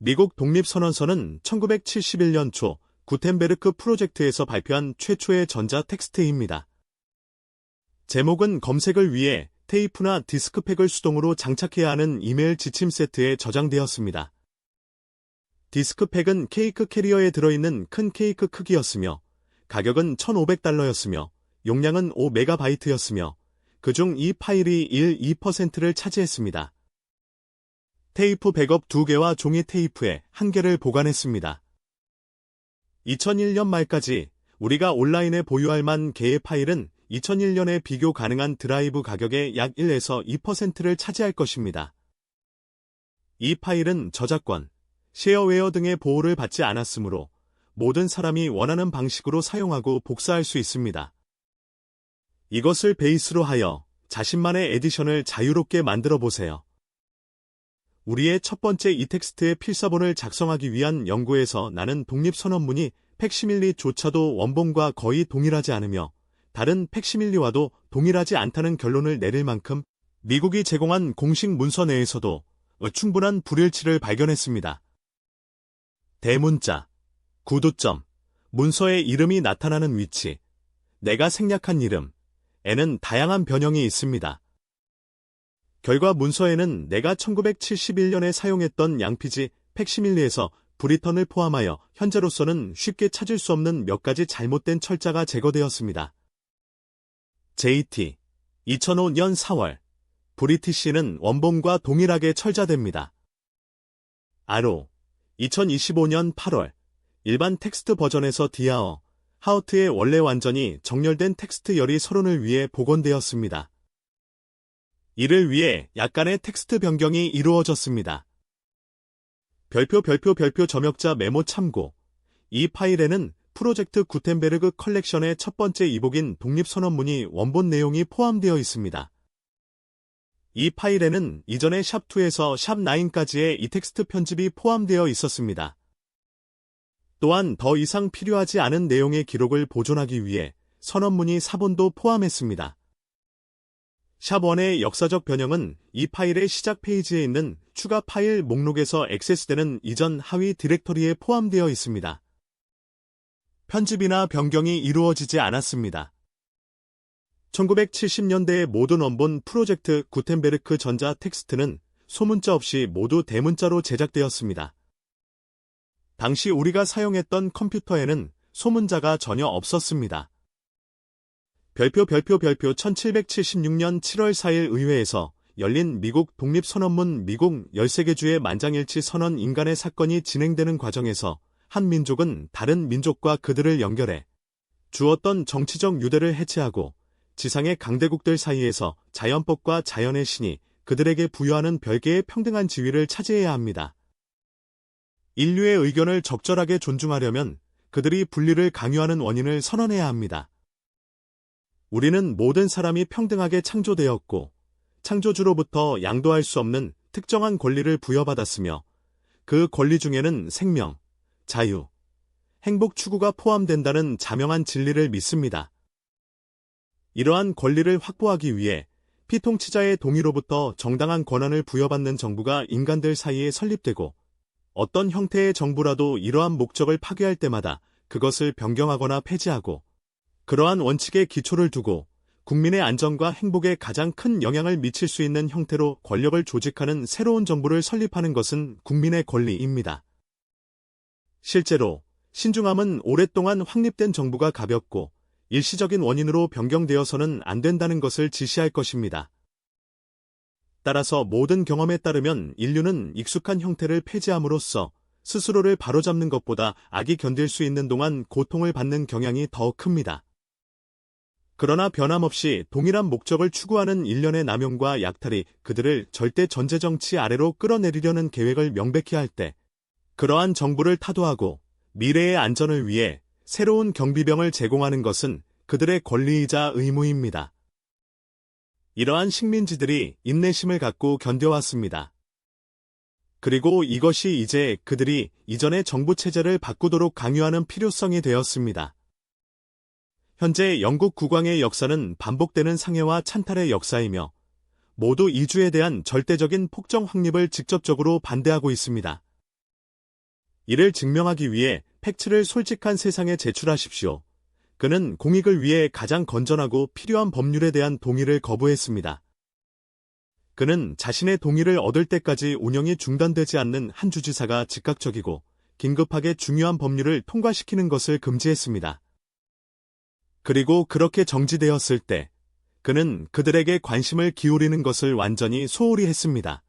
미국 독립선언서는 1971년 초 구텐베르크 프로젝트에서 발표한 최초의 전자 텍스트입니다. 제목은 검색을 위해 테이프나 디스크팩을 수동으로 장착해야 하는 이메일 지침 세트에 저장되었습니다. 디스크팩은 케이크 캐리어에 들어있는 큰 케이크 크기였으며 가격은 $1,500였으며 용량은 5MB였으며 그중 이 파일이 2%를 차지했습니다. 테이프 백업 2개와 종이 테이프에 1개를 보관했습니다. 2001년 말까지 우리가 온라인에 보유할 만 개의 파일은 2001년에 비교 가능한 드라이브 가격의 약 1에서 2%를 차지할 것입니다. 이 파일은 저작권, 쉐어웨어 등의 보호를 받지 않았으므로 모든 사람이 원하는 방식으로 사용하고 복사할 수 있습니다. 이것을 베이스로 하여 자신만의 에디션을 자유롭게 만들어 보세요. 우리의 첫 번째 이텍스트의 필사본을 작성하기 위한 연구에서 나는 독립선언문이 팩시밀리조차도 원본과 거의 동일하지 않으며 다른 팩시밀리와도 동일하지 않다는 결론을 내릴 만큼 미국이 제공한 공식 문서 내에서도 충분한 불일치를 발견했습니다. 대문자, 구도점, 문서의 이름이 나타나는 위치, 내가 생략한 이름, 에는 다양한 변형이 있습니다. 결과 문서에는 내가 1971년에 사용했던 양피지 팩시밀리에서 브리턴을 포함하여 현재로서는 쉽게 찾을 수 없는 몇 가지 잘못된 철자가 제거되었습니다. JT 2005년 4월 브리티시는 원본과 동일하게 철자됩니다. 아로 2025년 8월 일반 텍스트 버전에서 디아어 하우트의 원래 완전히 정렬된 텍스트 열이 서론을 위해 복원되었습니다. 이를 위해 약간의 텍스트 변경이 이루어졌습니다. 별표 점역자 메모 참고. 이 파일에는 프로젝트 구텐베르그 컬렉션의 첫 번째 이복인 독립선언문이 원본 내용이 포함되어 있습니다. 이 파일에는 이전에 샵2에서 샵9까지의 이 텍스트 편집이 포함되어 있었습니다. 또한 더 이상 필요하지 않은 내용의 기록을 보존하기 위해 선언문이 사본도 포함했습니다. 샵1의 역사적 변형은 이 파일의 시작 페이지에 있는 추가 파일 목록에서 액세스되는 이전 하위 디렉터리에 포함되어 있습니다. 편집이나 변경이 이루어지지 않았습니다. 1970년대의 모든 원본 프로젝트 구텐베르크 전자 텍스트는 소문자 없이 모두 대문자로 제작되었습니다. 당시 우리가 사용했던 컴퓨터에는 소문자가 전혀 없었습니다. 별표 1776년 7월 4일 의회에서 열린 미국 독립선언문 미국 13개 주의 만장일치 선언 인간의 사건이 진행되는 과정에서 한 민족은 다른 민족과 그들을 연결해 주었던 정치적 유대를 해체하고 지상의 강대국들 사이에서 자연법과 자연의 신이 그들에게 부여하는 별개의 평등한 지위를 차지해야 합니다. 인류의 의견을 적절하게 존중하려면 그들이 분리를 강요하는 원인을 선언해야 합니다. 우리는 모든 사람이 평등하게 창조되었고 창조주로부터 양도할 수 없는 특정한 권리를 부여받았으며 그 권리 중에는 생명, 자유, 행복 추구가 포함된다는 자명한 진리를 믿습니다. 이러한 권리를 확보하기 위해 피통치자의 동의로부터 정당한 권한을 부여받는 정부가 인간들 사이에 설립되고 어떤 형태의 정부라도 이러한 목적을 파괴할 때마다 그것을 변경하거나 폐지하고 그러한 원칙에 기초를 두고 국민의 안전과 행복에 가장 큰 영향을 미칠 수 있는 형태로 권력을 조직하는 새로운 정부를 설립하는 것은 국민의 권리입니다. 실제로 신중함은 오랫동안 확립된 정부가 가볍고 일시적인 원인으로 변경되어서는 안 된다는 것을 지시할 것입니다. 따라서 모든 경험에 따르면 인류는 익숙한 형태를 폐지함으로써 스스로를 바로잡는 것보다 악이 견딜 수 있는 동안 고통을 받는 경향이 더 큽니다. 그러나 변함없이 동일한 목적을 추구하는 일련의 남용과 약탈이 그들을 절대 전제 정치 아래로 끌어내리려는 계획을 명백히 할 때 그러한 정부를 타도하고 미래의 안전을 위해 새로운 경비병을 제공하는 것은 그들의 권리이자 의무입니다. 이러한 식민지들이 인내심을 갖고 견뎌왔습니다. 그리고 이것이 이제 그들이 이전의 정부 체제를 바꾸도록 강요하는 필요성이 되었습니다. 현재 영국 국왕의 역사는 반복되는 상해와 찬탈의 역사이며 모두 이주에 대한 절대적인 폭정 확립을 직접적으로 반대하고 있습니다. 이를 증명하기 위해 팩트를 솔직한 세상에 제출하십시오. 그는 공익을 위해 가장 건전하고 필요한 법률에 대한 동의를 거부했습니다. 그는 자신의 동의를 얻을 때까지 운영이 중단되지 않는 한 주지사가 즉각적이고 긴급하게 중요한 법률을 통과시키는 것을 금지했습니다. 그리고 그렇게 정지되었을 때 그는 그들에게 관심을 기울이는 것을 완전히 소홀히 했습니다.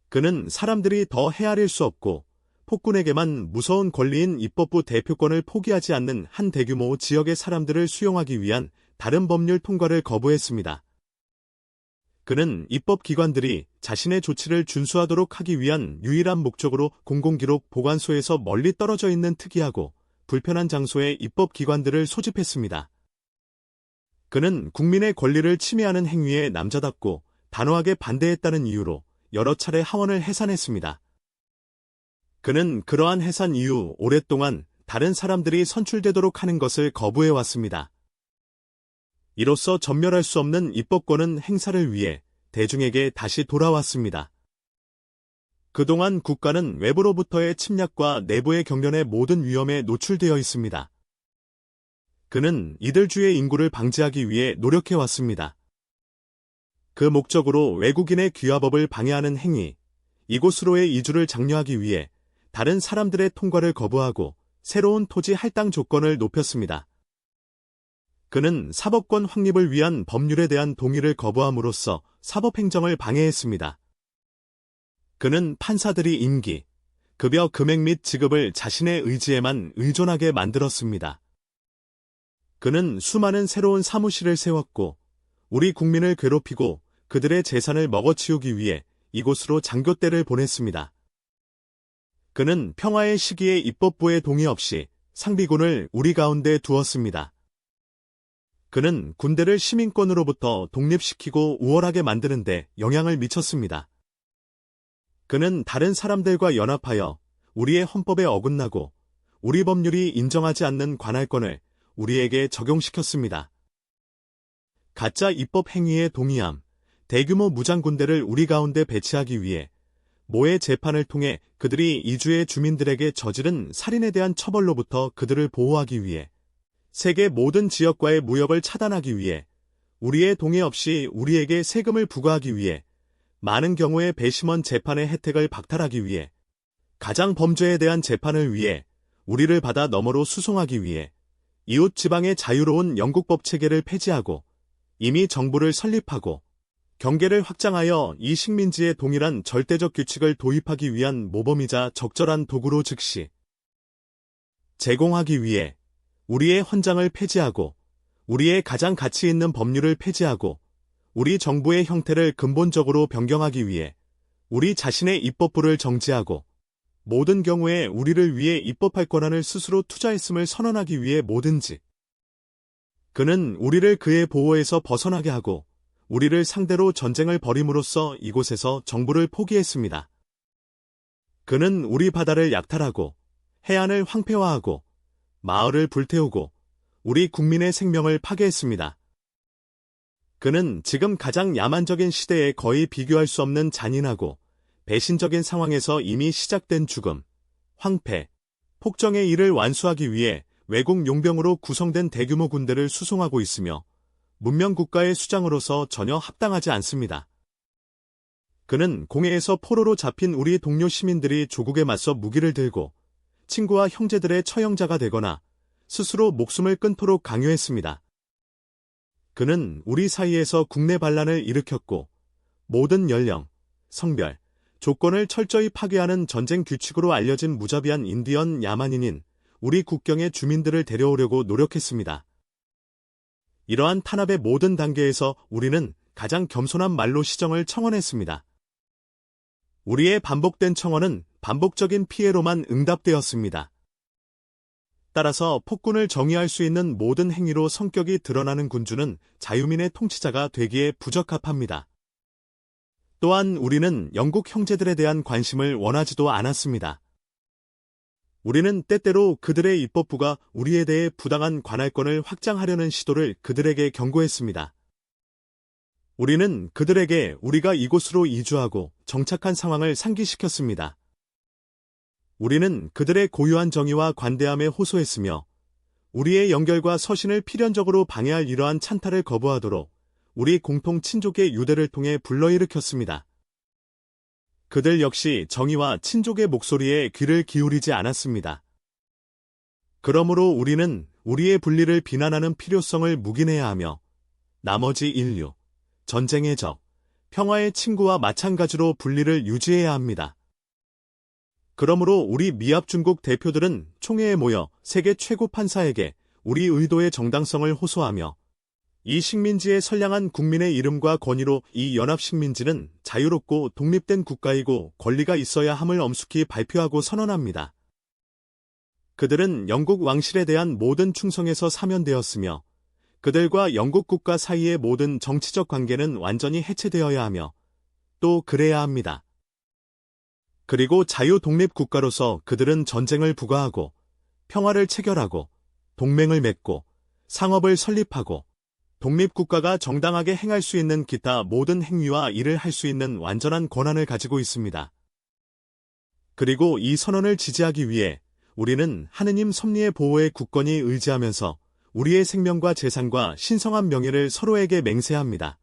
그는 사람들이 더 헤아릴 수 없고 폭군에게만 무서운 권리인 입법부 대표권을 포기하지 않는 한 대규모 지역의 사람들을 수용하기 위한 다른 법률 통과를 거부했습니다. 그는 입법기관들이 자신의 조치를 준수하도록 하기 위한 유일한 목적으로 공공기록 보관소에서 멀리 떨어져 있는 특이하고 불편한 장소에 입법기관들을 소집했습니다. 그는 국민의 권리를 침해하는 행위에 남자답고 단호하게 반대했다는 이유로 여러 차례 하원을 해산했습니다. 그는 그러한 해산 이후 오랫동안 다른 사람들이 선출되도록 하는 것을 거부해왔습니다. 이로써 전멸할 수 없는 입법권은 행사를 위해 대중에게 다시 돌아왔습니다. 그동안 국가는 외부로부터의 침략과 내부의 경련의 모든 위험에 노출되어 있습니다. 그는 이들 주의 인구를 방지하기 위해 노력해왔습니다. 그 목적으로 외국인의 귀화법을 방해하는 행위, 이곳으로의 이주를 장려하기 위해 다른 사람들의 통과를 거부하고 새로운 토지 할당 조건을 높였습니다. 그는 사법권 확립을 위한 법률에 대한 동의를 거부함으로써 사법행정을 방해했습니다. 그는 판사들이 임기, 급여 금액 및 지급을 자신의 의지에만 의존하게 만들었습니다. 그는 수많은 새로운 사무실을 세웠고 우리 국민을 괴롭히고 그들의 재산을 먹어치우기 위해 이곳으로 장교대를 보냈습니다. 그는 평화의 시기에 입법부의 동의 없이 상비군을 우리 가운데 두었습니다. 그는 군대를 시민권으로부터 독립시키고 우월하게 만드는 데 영향을 미쳤습니다. 그는 다른 사람들과 연합하여 우리의 헌법에 어긋나고 우리 법률이 인정하지 않는 관할권을 우리에게 적용시켰습니다. 가짜 입법 행위에 동의함, 대규모 무장군대를 우리 가운데 배치하기 위해 모의 재판을 통해 그들이 이주의 주민들에게 저지른 살인에 대한 처벌로부터 그들을 보호하기 위해 세계 모든 지역과의 무역을 차단하기 위해 우리의 동의 없이 우리에게 세금을 부과하기 위해 많은 경우의 배심원 재판의 혜택을 박탈하기 위해 가장 범죄에 대한 재판을 위해 우리를 바다 너머로 수송하기 위해 이웃 지방의 자유로운 영국 법 체계를 폐지하고 이미 정부를 설립하고 경계를 확장하여 이 식민지의 동일한 절대적 규칙을 도입하기 위한 모범이자 적절한 도구로 즉시 제공하기 위해 우리의 헌장을 폐지하고 우리의 가장 가치 있는 법률을 폐지하고 우리 정부의 형태를 근본적으로 변경하기 위해 우리 자신의 입법부를 정지하고 모든 경우에 우리를 위해 입법할 권한을 스스로 투자했음을 선언하기 위해 뭐든지 그는 우리를 그의 보호에서 벗어나게 하고 우리를 상대로 전쟁을 벌임으로써 이곳에서 정부를 포기했습니다. 그는 우리 바다를 약탈하고 해안을 황폐화하고 마을을 불태우고 우리 국민의 생명을 파괴했습니다. 그는 지금 가장 야만적인 시대에 거의 비교할 수 없는 잔인하고 배신적인 상황에서 이미 시작된 죽음, 황폐, 폭정의 일을 완수하기 위해 외국 용병으로 구성된 대규모 군대를 수송하고 있으며 문명국가의 수장으로서 전혀 합당하지 않습니다. 그는 공해에서 포로로 잡힌 우리 동료 시민들이 조국에 맞서 무기를 들고 친구와 형제들의 처형자가 되거나 스스로 목숨을 끊도록 강요했습니다. 그는 우리 사이에서 국내 반란을 일으켰고 모든 연령, 성별, 조건을 철저히 파괴하는 전쟁 규칙으로 알려진 무자비한 인디언 야만인인 우리 국경의 주민들을 데려오려고 노력했습니다. 이러한 탄압의 모든 단계에서 우리는 가장 겸손한 말로 시정을 청원했습니다. 우리의 반복된 청원은 반복적인 피해로만 응답되었습니다. 따라서 폭군을 정의할 수 있는 모든 행위로 성격이 드러나는 군주는 자유민의 통치자가 되기에 부적합합니다. 또한 우리는 영국 형제들에 대한 관심을 원하지도 않았습니다. 우리는 때때로 그들의 입법부가 우리에 대해 부당한 관할권을 확장하려는 시도를 그들에게 경고했습니다. 우리는 그들에게 우리가 이곳으로 이주하고 정착한 상황을 상기시켰습니다. 우리는 그들의 고유한 정의와 관대함에 호소했으며 우리의 연결과 서신을 필연적으로 방해할 이러한 찬탈을 거부하도록 우리 공통 친족의 유대를 통해 불러일으켰습니다. 그들 역시 정의와 친족의 목소리에 귀를 기울이지 않았습니다. 그러므로 우리는 우리의 분리를 비난하는 필요성을 묵인해야 하며 나머지 인류, 전쟁의 적, 평화의 친구와 마찬가지로 분리를 유지해야 합니다. 그러므로 우리 미합 중국 대표들은 총회에 모여 세계 최고 판사에게 우리 의도의 정당성을 호소하며 이 식민지의 선량한 국민의 이름과 권위로 이 연합식민지는 자유롭고 독립된 국가이고 권리가 있어야 함을 엄숙히 발표하고 선언합니다. 그들은 영국 왕실에 대한 모든 충성에서 사면되었으며 그들과 영국 국가 사이의 모든 정치적 관계는 완전히 해체되어야 하며 또 그래야 합니다. 그리고 자유-독립국가로서 그들은 전쟁을 부과하고 평화를 체결하고 동맹을 맺고 상업을 설립하고 독립국가가 정당하게 행할 수 있는 기타 모든 행위와 일을 할 수 있는 완전한 권한을 가지고 있습니다. 그리고 이 선언을 지지하기 위해 우리는 하느님 섭리의 보호에 굳건히 의지하면서 우리의 생명과 재산과 신성한 명예를 서로에게 맹세합니다.